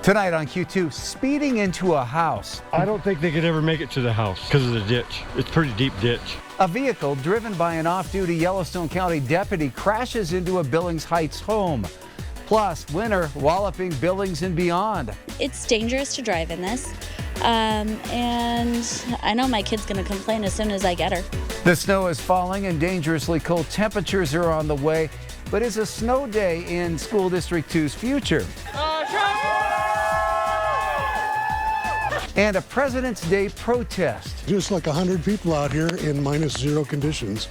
Tonight on Q2, speeding into a house. I don't think they could ever make it to the house because of the ditch. It's a pretty deep ditch. A vehicle driven by an off-duty Yellowstone County deputy crashes into a Billings Heights home. Plus, winter walloping Billings and beyond. It's dangerous to drive in this, and I know my kid's going to complain as soon as I get her. The snow is falling and dangerously cold temperatures are on the way, but is a snow day in School District 2's future? And a President's Day protest. Just like 100 people out here in -0 conditions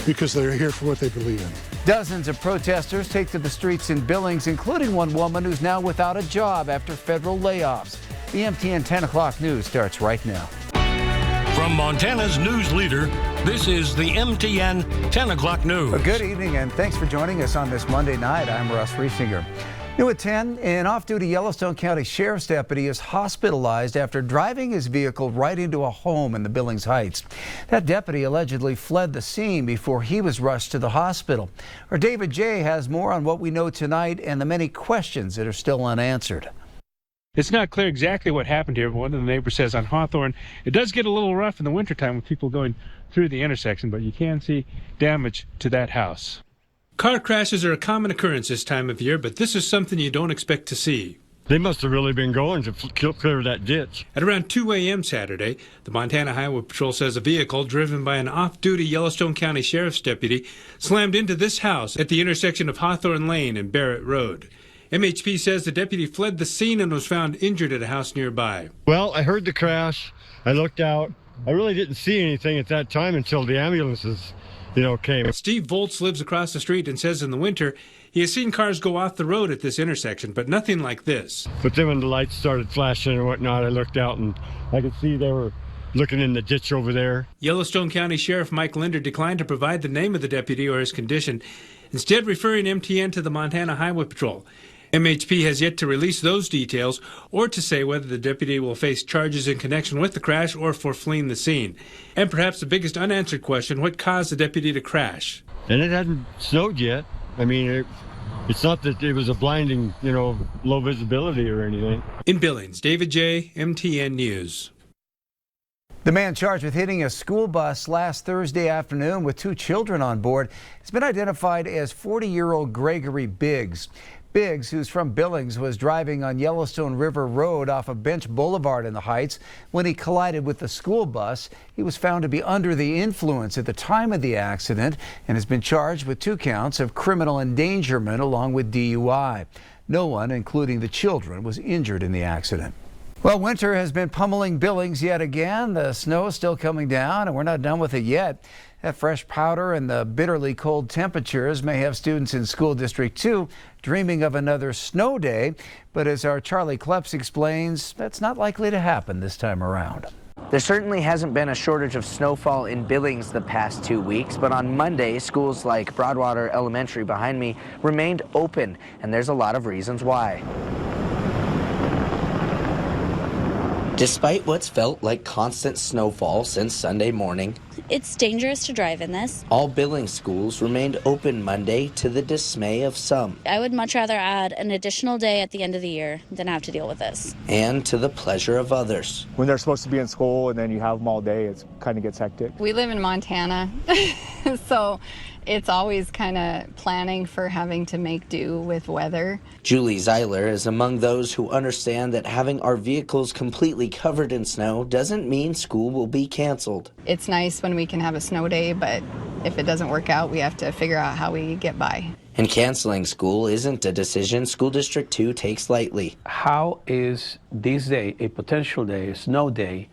because they're here for what they believe in. Dozens of protesters take to the streets in Billings, including one woman who's now without a job after federal layoffs. The MTN 10 o'clock news starts right now. From Montana's news leader, this is the MTN 10 o'clock news. Well, good evening and thanks for joining us on this Monday night. I'm Russ Riesinger. New at 10, an off-duty Yellowstone County Sheriff's deputy is hospitalized after driving his vehicle right into a home in the Billings Heights. That deputy allegedly fled the scene before he was rushed to the hospital. Our David J. has more on what we know tonight and the many questions that are still unanswered. It's not clear exactly what happened here, but one of the neighbors says on Hawthorne, it does get a little rough in the wintertime with people going through the intersection, but you can see damage to that house. Car crashes are a common occurrence this time of year, but this is something you don't expect to see. They must have really been going to clear that ditch. At around 2 a.m. Saturday, the Montana Highway Patrol says a vehicle driven by an off-duty Yellowstone County Sheriff's deputy slammed into this house at the intersection of Hawthorne Lane and Barrett Road. MHP says the deputy fled the scene and was found injured at a house nearby. Well, I heard the crash. I looked out. I really didn't see anything at that time until the ambulances came. Steve Volz lives across the street and says in the winter he has seen cars go off the road at this intersection, but nothing like this. But then when the lights started flashing and whatnot, I looked out and I could see they were looking in the ditch over there. Yellowstone County Sheriff Mike Linder declined to provide the name of the deputy or his condition, instead referring MTN to the Montana Highway Patrol. MHP has yet to release those details or to say whether the deputy will face charges in connection with the crash or for fleeing the scene. And perhaps the biggest unanswered question, what caused the deputy to crash? And it hadn't snowed yet. I mean, it's not that it was a blinding, low visibility or anything. In Billings, David J., MTN News. The man charged with hitting a school bus last Thursday afternoon with 2 children on board has been identified as 40-year-old Gregory Biggs. Biggs, who's from Billings, was driving on Yellowstone River Road off of Bench Boulevard in the Heights when he collided with the school bus. He was found to be under the influence at the time of the accident and has been charged with 2 counts of criminal endangerment along with DUI. No one, including the children, was injured in the accident. Well, winter has been pummeling Billings yet again. The snow is still coming down and we're not done with it yet. That fresh powder and the bitterly cold temperatures may have students in School District 2 dreaming of another snow day. But as our Charlie Kleps explains, that's not likely to happen this time around. There certainly hasn't been a shortage of snowfall in Billings the past 2 weeks, but on Monday, schools like Broadwater Elementary behind me remained open, and there's a lot of reasons why. Despite what's felt like constant snowfall since Sunday morning, It's dangerous to drive in this. all Billings schools remained open Monday to the dismay of some I would much rather add an additional day at the end of the year than have to deal with this. and to the pleasure of others. When they're supposed to be in school and then you have them all day, it kind of gets hectic. We live in Montana, so it's always kind of planning for having to make do with weather. Julie Zeiler is among those who understand that having our vehicles completely covered in snow doesn't mean school will be canceled. It's nice when we can have a snow day, but if it doesn't work out, we have to figure out how we get by. And canceling school isn't a decision School District 2 takes lightly. How is this day, a potential day, a snow day,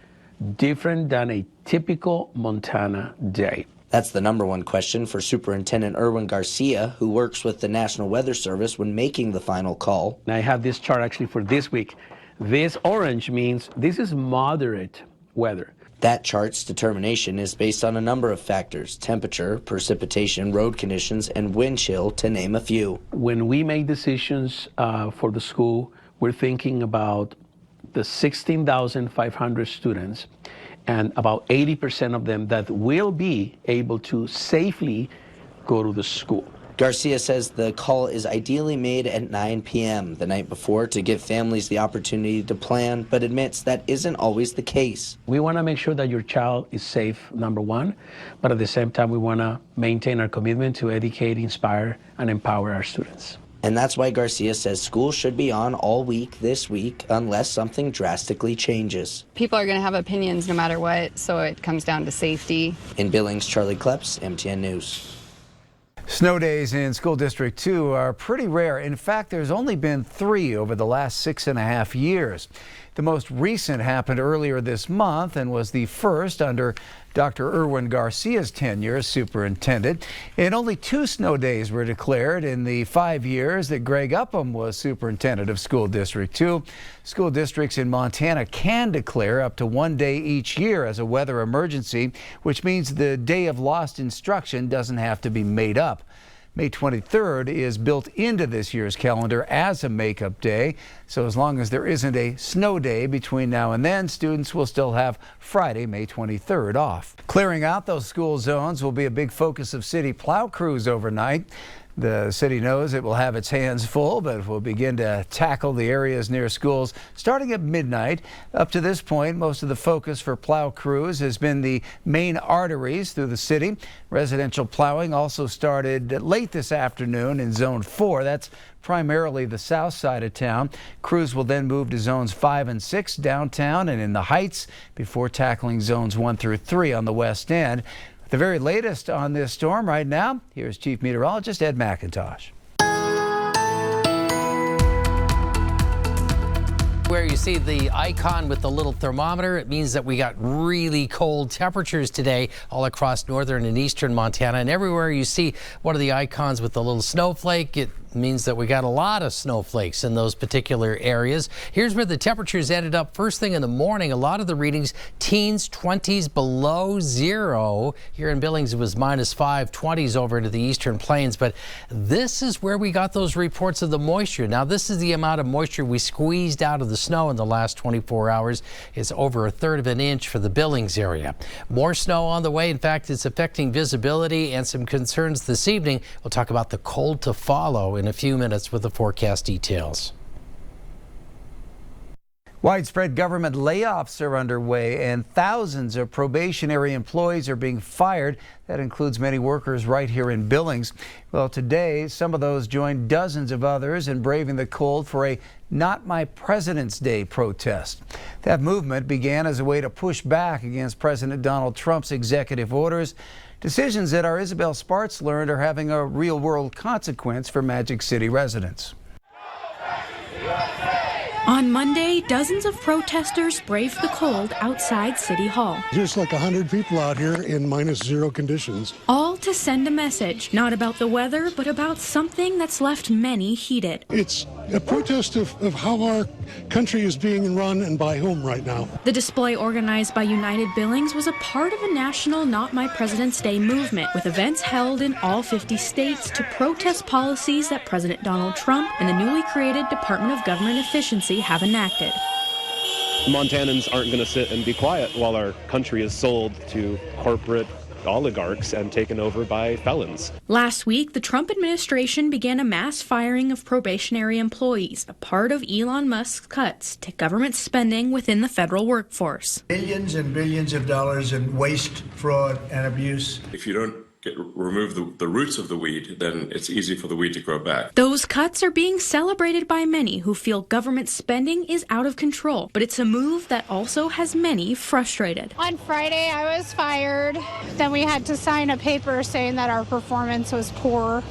different than a typical Montana day? That's the number one question for Superintendent Erwin Garcia, who works with the National Weather Service when making the final call. And I have this chart actually for this week. This orange means this is moderate weather. That chart's determination is based on a number of factors: temperature, precipitation, road conditions, and wind chill, to name a few. When we make decisions for the school, we're thinking about the 16,500 students and about 80% of them that will be able to safely go to the school. Garcia says the call is ideally made at 9 p.m. the night before to give families the opportunity to plan, but admits that isn't always the case. We want to make sure that your child is safe, number one, but at the same time, we want to maintain our commitment to educate, inspire, and empower our students. And that's why Garcia says school should be on all week this week unless something drastically changes. People are going to have opinions no matter what, so it comes down to safety. In Billings, Charlie Kleps, MTN News. Snow days in School District 2 are pretty rare. In fact, there's only been 3 over the last 6.5 years. The most recent happened earlier this month and was the first under Dr. Erwin Garcia's tenure as superintendent. And only 2 snow days were declared in the 5 years that Greg Upham was superintendent of School District 2. School districts in Montana can declare up to 1 day each year as a weather emergency, which means the day of lost instruction doesn't have to be made up. May 23rd is built into this year's calendar as a makeup day. So as long as there isn't a snow day between now and then, students will still have Friday, May 23rd off. Clearing out those school zones will be a big focus of city plow crews overnight. The city knows it will have its hands full, but will begin to tackle the areas near schools starting at midnight. Up to this point, most of the focus for plow crews has been the main arteries through the city. Residential plowing also started late this afternoon in Zone 4. That's primarily the south side of town. Crews will then move to Zones 5 and 6 downtown and in the Heights before tackling Zones 1 through 3 on the west end. The very latest on this storm right now, here's Chief Meteorologist Ed McIntosh. Where you see the icon with the little thermometer, it means that we got really cold temperatures today all across northern and eastern Montana. And everywhere you see one of the icons with the little snowflake, it means that we got a lot of snowflakes in those particular areas. Here's where the temperatures ended up first thing in the morning. A lot of the readings, teens, 20s below zero. Here in Billings, it was -5, 20s over into the eastern plains. But this is where we got those reports of the moisture. Now, this is the amount of moisture we squeezed out of the snow in the last 24 hours. It's over 1/3 of an inch for the Billings area. More snow on the way. In fact, it's affecting visibility and some concerns this evening. We'll talk about the cold to follow in a few minutes with the forecast details. Widespread government layoffs are underway and thousands of probationary employees are being fired. That includes many workers right here in Billings. Well, today, some of those joined dozens of others in braving the cold for a Not My President's Day protest. That movement began as a way to push back against President Donald Trump's executive orders. Decisions that our Isabel Spartz learned are having a real-world consequence for Magic City residents. On Monday, dozens of protesters braved the cold outside City Hall. There's like 100 people out here in -0 conditions. All to send a message, not about the weather, but about something that's left many heated. It's a protest of how our country is being run and by whom right now. The display organized by United Billings was a part of a national Not My President's Day movement, with events held in all 50 states to protest policies that President Donald Trump and the newly created Department of Government Efficiency have enacted. Montanans aren't going to sit and be quiet while our country is sold to corporate oligarchs and taken over by felons. Last week, the Trump administration began a mass firing of probationary employees, a part of Elon Musk's cuts to government spending within the federal workforce. Billions and billions of dollars in waste, fraud, and abuse. If you don't remove the roots of the weed, then it's easy for the weed to grow back. Those cuts are being celebrated by many who feel government spending is out of control, but it's a move that also has many frustrated. On Friday, I was fired. Then we had to sign a paper saying that our performance was poor,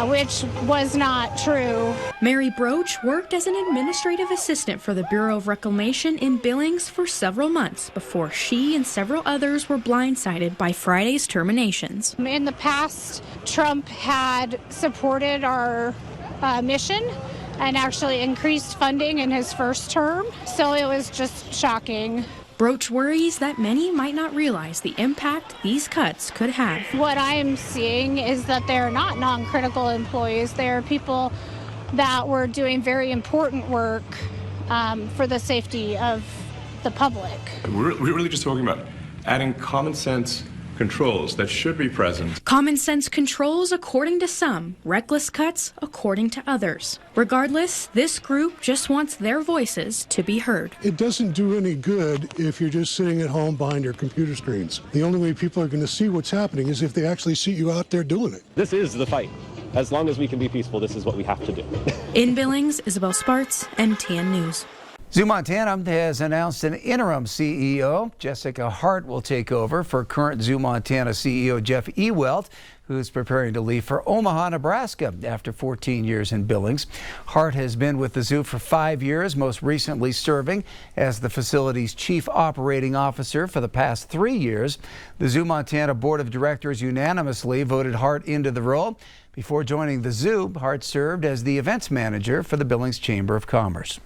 which was not true. Mary Broach worked as an administrative assistant for the Bureau of Reclamation in Billings for several months before she and several others were blindsided by Friday's terminations. In the past, Trump had supported our mission and actually increased funding in his first term, so it was just shocking. Broach worries that many might not realize the impact these cuts could have. What I'm seeing is that they're not non-critical employees. They're people that were doing very important work for the safety of the public. We're really just talking about adding common sense, controls that should be present. Common sense controls according to some, reckless cuts according to others. Regardless, this group just wants their voices to be heard. It doesn't do any good if you're just sitting at home behind your computer screens. The only way people are going to see what's happening is if they actually see you out there doing it. This is the fight. As long as we can be peaceful, this is what we have to do. In Billings, Isabel Sparts, MTN News. Zoo Montana has announced an interim CEO. Jessica Hart will take over for current Zoo Montana CEO Jeff Ewelt, who's preparing to leave for Omaha, Nebraska after 14 years in Billings. Hart has been with the zoo for 5 years, most recently serving as the facility's chief operating officer for the past 3 years. The Zoo Montana Board of Directors unanimously voted Hart into the role. Before joining the zoo, Hart served as the events manager for the Billings Chamber of Commerce.